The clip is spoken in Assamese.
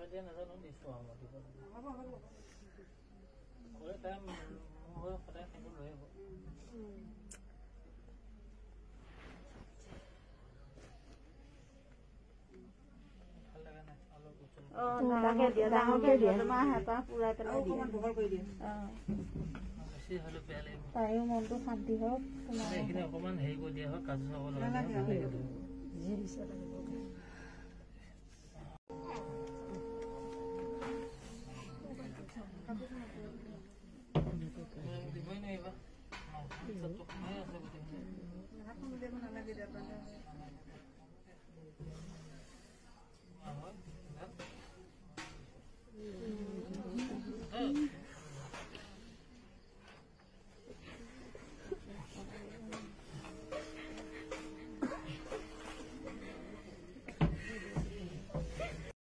dia nazaনো দিছো আমাৰ দিব ওই টাইম মই সদায় খাইব লৈ আহিব ভাল লাগা নাই অলপ উঠুন ডাঙৰকে দিয়া তোমাৰ হেপা পুৰাই পেলাই দিয়া অকমান বগল কৰি দিয়া বেছি হলে বেয়া লাগিব তাইও মনটো শান্তি হওক তোমাৰ এইখিনি অকমান হেৰি কৰি দিয়া হয় কাজু চাব লগা যি দিছে লাগিব দিবই নোৱাৰিবা সব তো খাই আছে গোটেই